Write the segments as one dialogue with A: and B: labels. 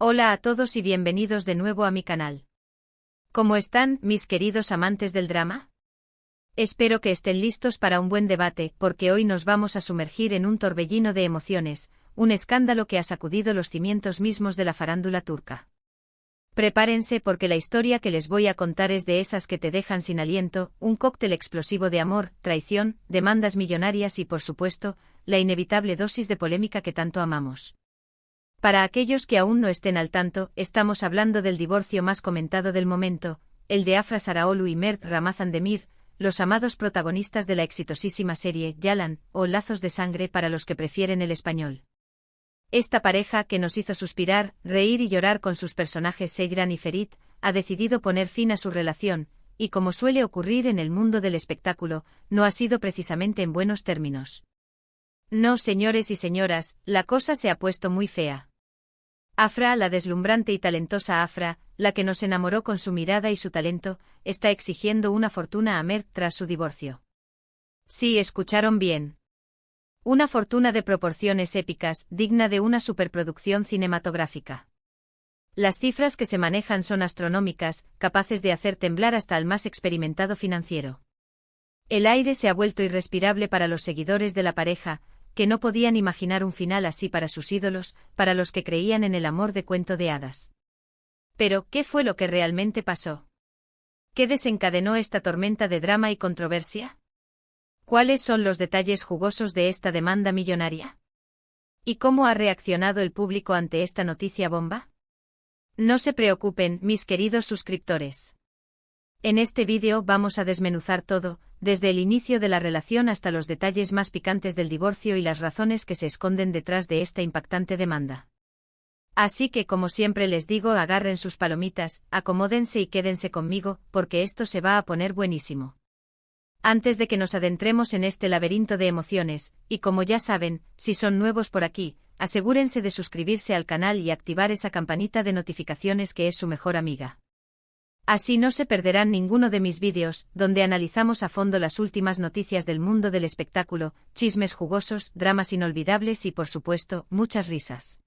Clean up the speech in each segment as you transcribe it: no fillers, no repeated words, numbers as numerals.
A: Hola a todos y bienvenidos de nuevo a mi canal. ¿Cómo están, mis queridos amantes del drama? Espero que estén listos para un buen debate, porque hoy nos vamos a sumergir en un torbellino de emociones, un escándalo que ha sacudido los cimientos mismos de la farándula turca. Prepárense porque la historia que les voy a contar es de esas que te dejan sin aliento, un cóctel explosivo de amor, traición, demandas millonarias y, por supuesto, la inevitable dosis de polémica que tanto amamos. Para aquellos que aún no estén al tanto, estamos hablando del divorcio más comentado del momento, el de Afra Sarıoğlu y Mert Ramazan Demir, los amados protagonistas de la exitosísima serie Yalan, o Lazos de Sangre para los que prefieren el español. Esta pareja que nos hizo suspirar, reír y llorar con sus personajes Seyran y Ferit, ha decidido poner fin a su relación, y como suele ocurrir en el mundo del espectáculo, no ha sido precisamente en buenos términos. No, señores y señoras, la cosa se ha puesto muy fea. Afra, la deslumbrante y talentosa Afra, la que nos enamoró con su mirada y su talento, está exigiendo una fortuna a Mert tras su divorcio. Sí, escucharon bien. Una fortuna de proporciones épicas, digna de una superproducción cinematográfica. Las cifras que se manejan son astronómicas, capaces de hacer temblar hasta al más experimentado financiero. El aire se ha vuelto irrespirable para los seguidores de la pareja, que no podían imaginar un final así para sus ídolos, para los que creían en el amor de cuento de hadas. Pero, ¿qué fue lo que realmente pasó? ¿Qué desencadenó esta tormenta de drama y controversia? ¿Cuáles son los detalles jugosos de esta demanda millonaria? ¿Y cómo ha reaccionado el público ante esta noticia bomba? No se preocupen, mis queridos suscriptores. En este vídeo vamos a desmenuzar todo, desde el inicio de la relación hasta los detalles más picantes del divorcio y las razones que se esconden detrás de esta impactante demanda. Así que, como siempre les digo, agarren sus palomitas, acomódense y quédense conmigo, porque esto se va a poner buenísimo. Antes de que nos adentremos en este laberinto de emociones, y como ya saben, si son nuevos por aquí, asegúrense de suscribirse al canal y activar esa campanita de notificaciones que es su mejor amiga. Así no se perderán ninguno de mis vídeos, donde analizamos a fondo las últimas noticias del mundo del espectáculo, chismes jugosos, dramas inolvidables y por supuesto, muchas risas.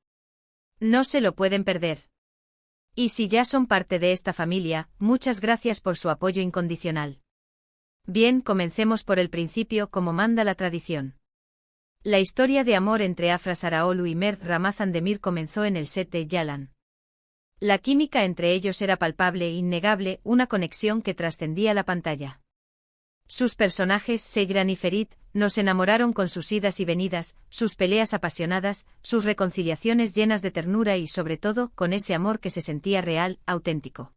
A: No se lo pueden perder. Y si ya son parte de esta familia, muchas gracias por su apoyo incondicional. Bien, comencemos por el principio como manda la tradición. La historia de amor entre Afra Sarıoğlu y Mert Ramazan Demir comenzó en el set de Yalan. La química entre ellos era palpable e innegable, una conexión que trascendía la pantalla. Sus personajes, Seyran y Ferit, nos enamoraron con sus idas y venidas, sus peleas apasionadas, sus reconciliaciones llenas de ternura y sobre todo, con ese amor que se sentía real, auténtico.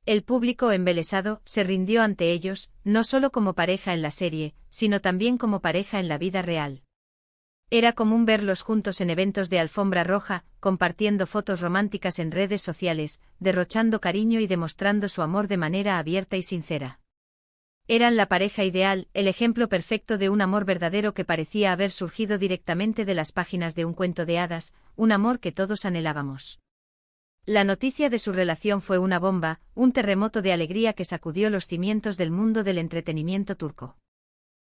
A: El público embelesado se rindió ante ellos, no solo como pareja en la serie, sino también como pareja en la vida real. Era común verlos juntos en eventos de alfombra roja, compartiendo fotos románticas en redes sociales, derrochando cariño y demostrando su amor de manera abierta y sincera. Eran la pareja ideal, el ejemplo perfecto de un amor verdadero que parecía haber surgido directamente de las páginas de un cuento de hadas, un amor que todos anhelábamos. La noticia de su relación fue una bomba, un terremoto de alegría que sacudió los cimientos del mundo del entretenimiento turco.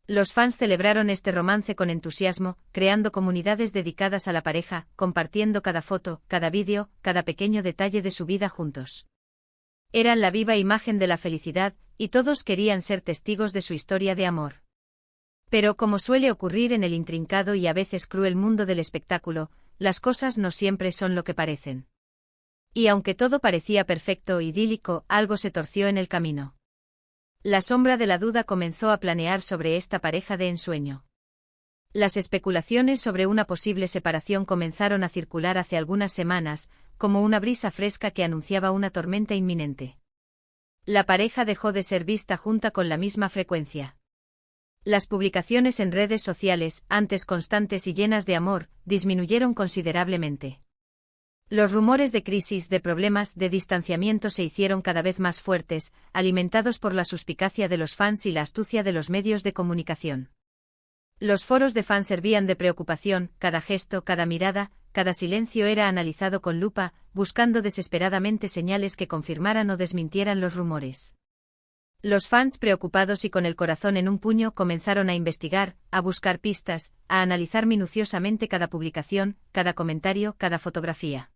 A: Los fans celebraron este romance con entusiasmo, creando comunidades dedicadas a la pareja, compartiendo cada foto, cada vídeo, cada pequeño detalle de su vida juntos. Eran la viva imagen de la felicidad, y todos querían ser testigos de su historia de amor. Pero como suele ocurrir en el intrincado y a veces cruel mundo del espectáculo, las cosas no siempre son lo que parecen. Y aunque todo parecía perfecto e idílico, algo se torció en el camino. La sombra de la duda comenzó a planear sobre esta pareja de ensueño. Las especulaciones sobre una posible separación comenzaron a circular hace algunas semanas, como una brisa fresca que anunciaba una tormenta inminente. La pareja dejó de ser vista junta con la misma frecuencia. Las publicaciones en redes sociales, antes constantes y llenas de amor, disminuyeron considerablemente. Los rumores de crisis, de problemas, de distanciamiento se hicieron cada vez más fuertes, alimentados por la suspicacia de los fans y la astucia de los medios de comunicación. Los foros de fans servían de preocupación, cada gesto, cada mirada, cada silencio era analizado con lupa, buscando desesperadamente señales que confirmaran o desmintieran los rumores. Los fans preocupados y con el corazón en un puño comenzaron a investigar, a buscar pistas, a analizar minuciosamente cada publicación, cada comentario, cada fotografía.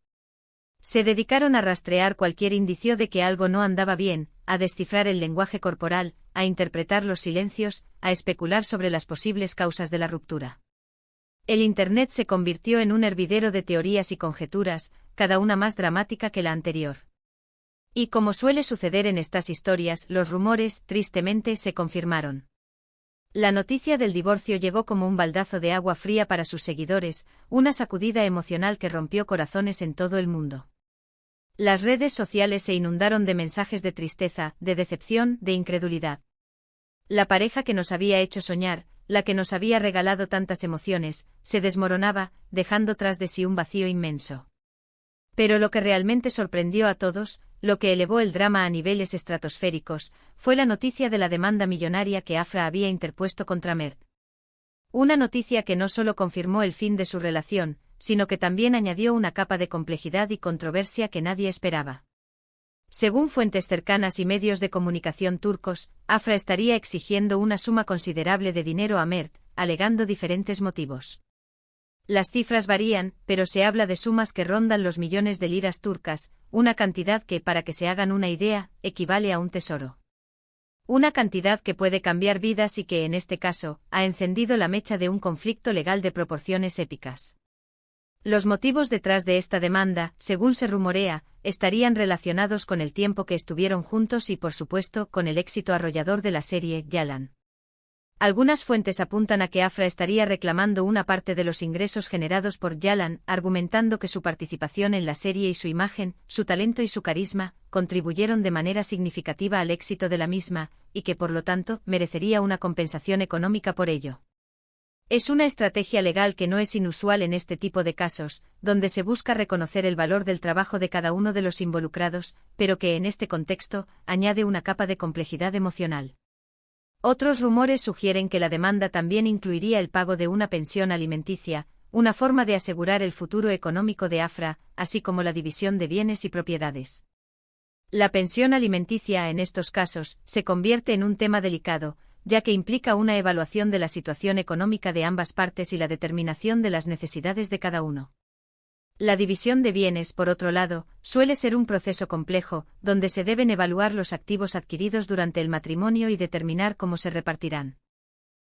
A: Se dedicaron a rastrear cualquier indicio de que algo no andaba bien, a descifrar el lenguaje corporal, a interpretar los silencios, a especular sobre las posibles causas de la ruptura. El Internet se convirtió en un hervidero de teorías y conjeturas, cada una más dramática que la anterior. Y como suele suceder en estas historias, los rumores, tristemente, se confirmaron. La noticia del divorcio llegó como un baldazo de agua fría para sus seguidores, una sacudida emocional que rompió corazones en todo el mundo. Las redes sociales se inundaron de mensajes de tristeza, de decepción, de incredulidad. La pareja que nos había hecho soñar, la que nos había regalado tantas emociones, se desmoronaba, dejando tras de sí un vacío inmenso. Pero lo que realmente sorprendió a todos, lo que elevó el drama a niveles estratosféricos, fue la noticia de la demanda millonaria que Afra había interpuesto contra Mert. Una noticia que no solo confirmó el fin de su relación, sino que también añadió una capa de complejidad y controversia que nadie esperaba. Según fuentes cercanas y medios de comunicación turcos, Afra estaría exigiendo una suma considerable de dinero a Mert, alegando diferentes motivos. Las cifras varían, pero se habla de sumas que rondan los millones de liras turcas, una cantidad que, para que se hagan una idea, equivale a un tesoro. Una cantidad que puede cambiar vidas y que, en este caso, ha encendido la mecha de un conflicto legal de proporciones épicas. Los motivos detrás de esta demanda, según se rumorea, estarían relacionados con el tiempo que estuvieron juntos y, por supuesto, con el éxito arrollador de la serie Yalan. Algunas fuentes apuntan a que Afra estaría reclamando una parte de los ingresos generados por Yalan, argumentando que su participación en la serie y su imagen, su talento y su carisma, contribuyeron de manera significativa al éxito de la misma, y que por lo tanto, merecería una compensación económica por ello. Es una estrategia legal que no es inusual en este tipo de casos, donde se busca reconocer el valor del trabajo de cada uno de los involucrados, pero que en este contexto, añade una capa de complejidad emocional. Otros rumores sugieren que la demanda también incluiría el pago de una pensión alimenticia, una forma de asegurar el futuro económico de Afra, así como la división de bienes y propiedades. La pensión alimenticia en estos casos se convierte en un tema delicado, ya que implica una evaluación de la situación económica de ambas partes y la determinación de las necesidades de cada uno. La división de bienes, por otro lado, suele ser un proceso complejo, donde se deben evaluar los activos adquiridos durante el matrimonio y determinar cómo se repartirán.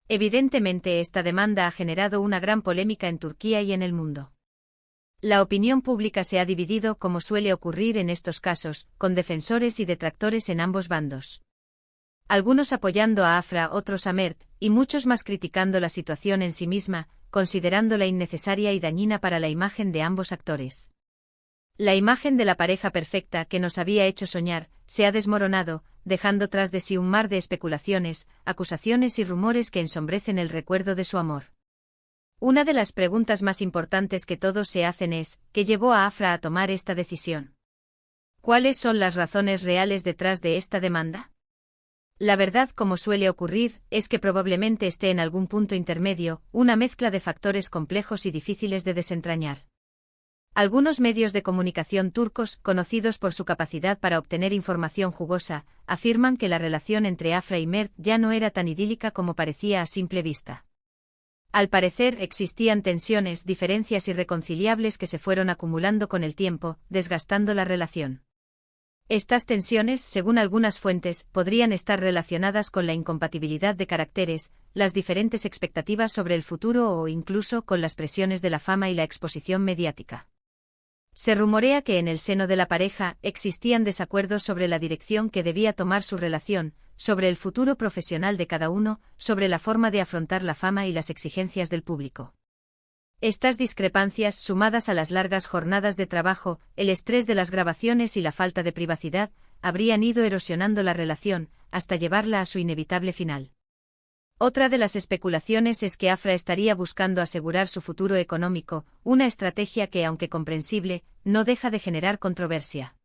A: Evidentemente, esta demanda ha generado una gran polémica en Turquía y en el mundo. La opinión pública se ha dividido, como suele ocurrir en estos casos, con defensores y detractores en ambos bandos. Algunos apoyando a Afra, otros a Mert, y muchos más criticando la situación en sí misma, considerándola innecesaria y dañina para la imagen de ambos actores. La imagen de la pareja perfecta que nos había hecho soñar, se ha desmoronado, dejando tras de sí un mar de especulaciones, acusaciones y rumores que ensombrecen el recuerdo de su amor. Una de las preguntas más importantes que todos se hacen es, ¿qué llevó a Afra a tomar esta decisión? ¿Cuáles son las razones reales detrás de esta demanda? La verdad, como suele ocurrir, es que probablemente esté en algún punto intermedio, una mezcla de factores complejos y difíciles de desentrañar. Algunos medios de comunicación turcos, conocidos por su capacidad para obtener información jugosa, afirman que la relación entre Afra y Mert ya no era tan idílica como parecía a simple vista. Al parecer existían tensiones, diferencias irreconciliables que se fueron acumulando con el tiempo, desgastando la relación. Estas tensiones, según algunas fuentes, podrían estar relacionadas con la incompatibilidad de caracteres, las diferentes expectativas sobre el futuro o incluso con las presiones de la fama y la exposición mediática. Se rumorea que en el seno de la pareja existían desacuerdos sobre la dirección que debía tomar su relación, sobre el futuro profesional de cada uno, sobre la forma de afrontar la fama y las exigencias del público. Estas discrepancias, sumadas a las largas jornadas de trabajo, el estrés de las grabaciones y la falta de privacidad, habrían ido erosionando la relación, hasta llevarla a su inevitable final. Otra de las especulaciones es que Afra estaría buscando asegurar su futuro económico, una estrategia que, aunque comprensible, no deja de generar controversia.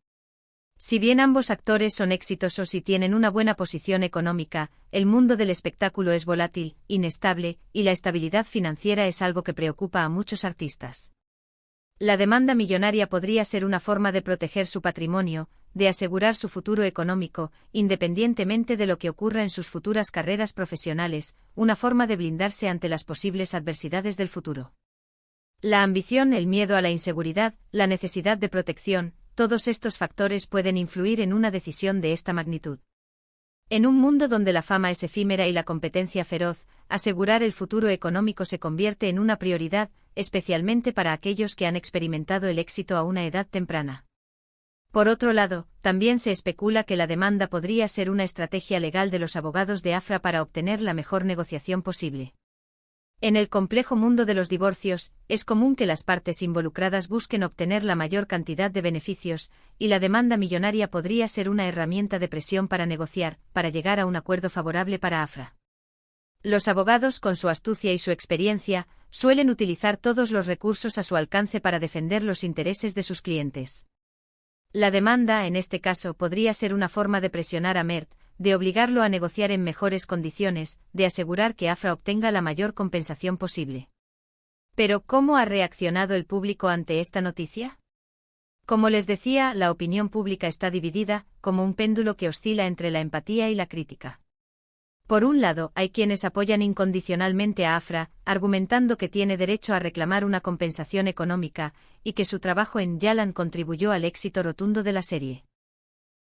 A: Si bien ambos actores son exitosos y tienen una buena posición económica, el mundo del espectáculo es volátil, inestable, y la estabilidad financiera es algo que preocupa a muchos artistas. La demanda millonaria podría ser una forma de proteger su patrimonio, de asegurar su futuro económico, independientemente de lo que ocurra en sus futuras carreras profesionales, una forma de blindarse ante las posibles adversidades del futuro. La ambición, el miedo a la inseguridad, la necesidad de protección, todos estos factores pueden influir en una decisión de esta magnitud. En un mundo donde la fama es efímera y la competencia feroz, asegurar el futuro económico se convierte en una prioridad, especialmente para aquellos que han experimentado el éxito a una edad temprana. Por otro lado, también se especula que la demanda podría ser una estrategia legal de los abogados de Afra para obtener la mejor negociación posible. En el complejo mundo de los divorcios, es común que las partes involucradas busquen obtener la mayor cantidad de beneficios, y la demanda millonaria podría ser una herramienta de presión para negociar, para llegar a un acuerdo favorable para Afra. Los abogados, con su astucia y su experiencia, suelen utilizar todos los recursos a su alcance para defender los intereses de sus clientes. La demanda, en este caso, podría ser una forma de presionar a Mert, de obligarlo a negociar en mejores condiciones, de asegurar que Afra obtenga la mayor compensación posible. Pero, ¿cómo ha reaccionado el público ante esta noticia? Como les decía, la opinión pública está dividida, como un péndulo que oscila entre la empatía y la crítica. Por un lado, hay quienes apoyan incondicionalmente a Afra, argumentando que tiene derecho a reclamar una compensación económica, y que su trabajo en Yalan contribuyó al éxito rotundo de la serie.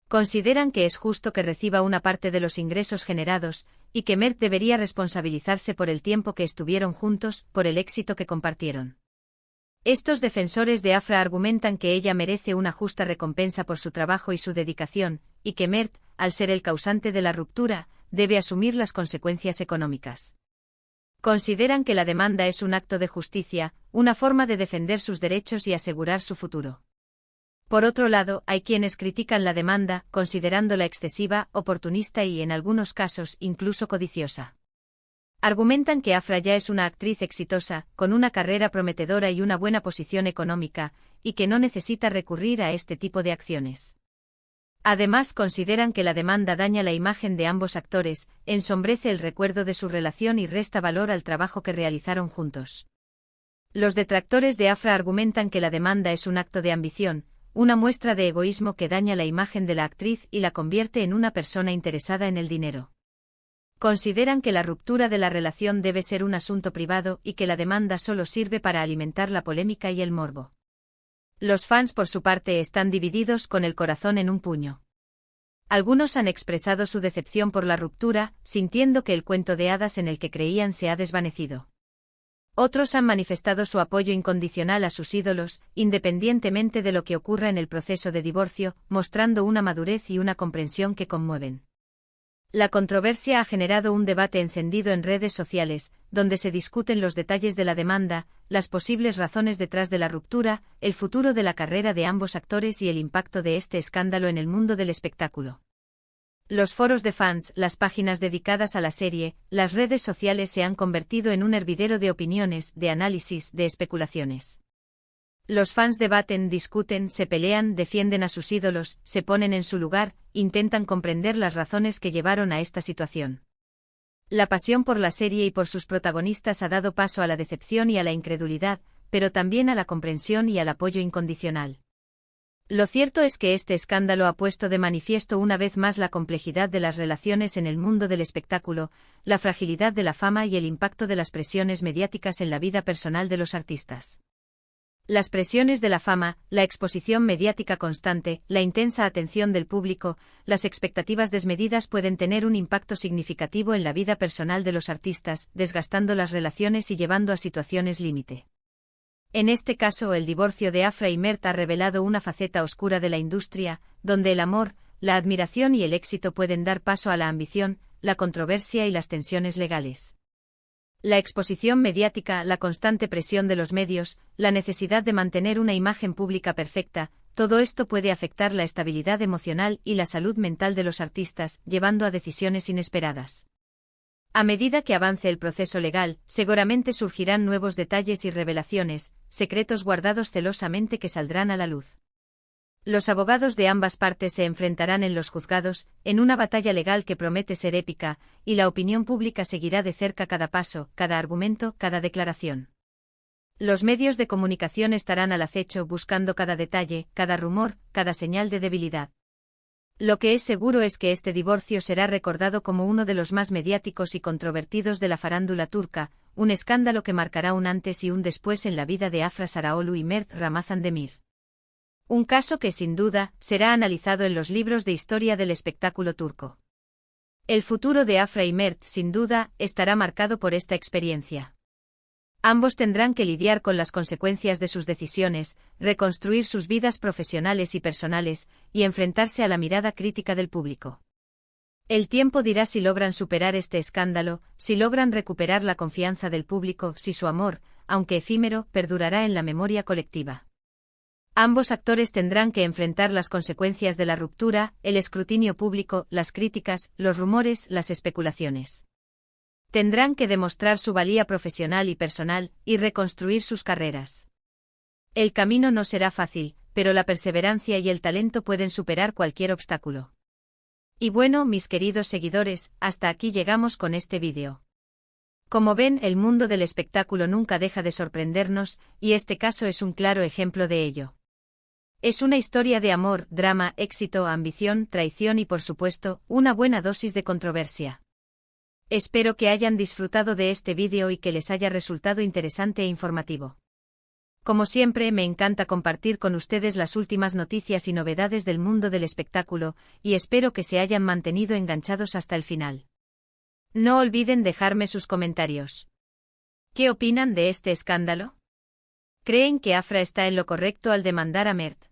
A: Consideran que es justo que reciba una parte de los ingresos generados, y que Mert debería responsabilizarse por el tiempo que estuvieron juntos, por el éxito que compartieron. Estos defensores de Afra argumentan que ella merece una justa recompensa por su trabajo y su dedicación, y que Mert, al ser el causante de la ruptura, debe asumir las consecuencias económicas. Consideran que la demanda es un acto de justicia, una forma de defender sus derechos y asegurar su futuro. Por otro lado, hay quienes critican la demanda, considerándola excesiva, oportunista y, en algunos casos, incluso codiciosa. Argumentan que Afra ya es una actriz exitosa, con una carrera prometedora y una buena posición económica, y que no necesita recurrir a este tipo de acciones. Además, consideran que la demanda daña la imagen de ambos actores, ensombrece el recuerdo de su relación y resta valor al trabajo que realizaron juntos. Los detractores de Afra argumentan que la demanda es un acto de ambición, una muestra de egoísmo que daña la imagen de la actriz y la convierte en una persona interesada en el dinero. Consideran que la ruptura de la relación debe ser un asunto privado y que la demanda solo sirve para alimentar la polémica y el morbo. Los fans, por su parte, están divididos, con el corazón en un puño. Algunos han expresado su decepción por la ruptura, sintiendo que el cuento de hadas en el que creían se ha desvanecido. Otros han manifestado su apoyo incondicional a sus ídolos, independientemente de lo que ocurra en el proceso de divorcio, mostrando una madurez y una comprensión que conmueven. La controversia ha generado un debate encendido en redes sociales, donde se discuten los detalles de la demanda, las posibles razones detrás de la ruptura, el futuro de la carrera de ambos actores y el impacto de este escándalo en el mundo del espectáculo. Los foros de fans, las páginas dedicadas a la serie, las redes sociales se han convertido en un hervidero de opiniones, de análisis, de especulaciones. Los fans debaten, discuten, se pelean, defienden a sus ídolos, se ponen en su lugar, intentan comprender las razones que llevaron a esta situación. La pasión por la serie y por sus protagonistas ha dado paso a la decepción y a la incredulidad, pero también a la comprensión y al apoyo incondicional. Lo cierto es que este escándalo ha puesto de manifiesto una vez más la complejidad de las relaciones en el mundo del espectáculo, la fragilidad de la fama y el impacto de las presiones mediáticas en la vida personal de los artistas. Las presiones de la fama, la exposición mediática constante, la intensa atención del público, las expectativas desmedidas pueden tener un impacto significativo en la vida personal de los artistas, desgastando las relaciones y llevando a situaciones límite. En este caso, el divorcio de Afra y Mert ha revelado una faceta oscura de la industria, donde el amor, la admiración y el éxito pueden dar paso a la ambición, la controversia y las tensiones legales. La exposición mediática, la constante presión de los medios, la necesidad de mantener una imagen pública perfecta, todo esto puede afectar la estabilidad emocional y la salud mental de los artistas, llevando a decisiones inesperadas. A medida que avance el proceso legal, seguramente surgirán nuevos detalles y revelaciones, secretos guardados celosamente que saldrán a la luz. Los abogados de ambas partes se enfrentarán en los juzgados, en una batalla legal que promete ser épica, y la opinión pública seguirá de cerca cada paso, cada argumento, cada declaración. Los medios de comunicación estarán al acecho buscando cada detalle, cada rumor, cada señal de debilidad. Lo que es seguro es que este divorcio será recordado como uno de los más mediáticos y controvertidos de la farándula turca, un escándalo que marcará un antes y un después en la vida de Afra Sarıoğlu y Mert Ramazan Demir. Un caso que, sin duda, será analizado en los libros de historia del espectáculo turco. El futuro de Afra y Mert, sin duda, estará marcado por esta experiencia. Ambos tendrán que lidiar con las consecuencias de sus decisiones, reconstruir sus vidas profesionales y personales, y enfrentarse a la mirada crítica del público. El tiempo dirá si logran superar este escándalo, si logran recuperar la confianza del público, si su amor, aunque efímero, perdurará en la memoria colectiva. Ambos actores tendrán que enfrentar las consecuencias de la ruptura, el escrutinio público, las críticas, los rumores, las especulaciones. Tendrán que demostrar su valía profesional y personal, y reconstruir sus carreras. El camino no será fácil, pero la perseverancia y el talento pueden superar cualquier obstáculo. Y bueno, mis queridos seguidores, hasta aquí llegamos con este vídeo. Como ven, el mundo del espectáculo nunca deja de sorprendernos, y este caso es un claro ejemplo de ello. Es una historia de amor, drama, éxito, ambición, traición y por supuesto, una buena dosis de controversia. Espero que hayan disfrutado de este vídeo y que les haya resultado interesante e informativo. Como siempre, me encanta compartir con ustedes las últimas noticias y novedades del mundo del espectáculo, y espero que se hayan mantenido enganchados hasta el final. No olviden dejarme sus comentarios. ¿Qué opinan de este escándalo? ¿Creen que Afra está en lo correcto al demandar a Mert?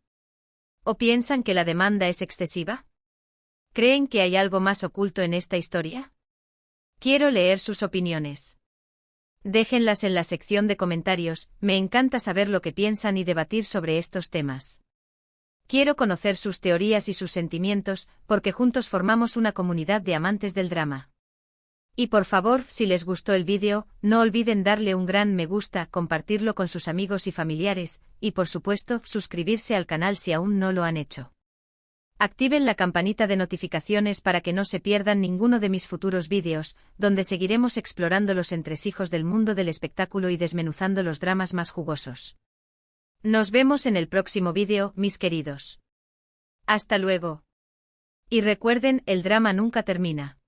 A: ¿O piensan que la demanda es excesiva? ¿Creen que hay algo más oculto en esta historia? Quiero leer sus opiniones. Déjenlas en la sección de comentarios, me encanta saber lo que piensan y debatir sobre estos temas. Quiero conocer sus teorías y sus sentimientos, porque juntos formamos una comunidad de amantes del drama. Y por favor, si les gustó el vídeo, no olviden darle un gran me gusta, compartirlo con sus amigos y familiares, y por supuesto, suscribirse al canal si aún no lo han hecho. Activen la campanita de notificaciones para que no se pierdan ninguno de mis futuros vídeos, donde seguiremos explorando los entresijos del mundo del espectáculo y desmenuzando los dramas más jugosos. Nos vemos en el próximo vídeo, mis queridos. Hasta luego. Y recuerden, el drama nunca termina.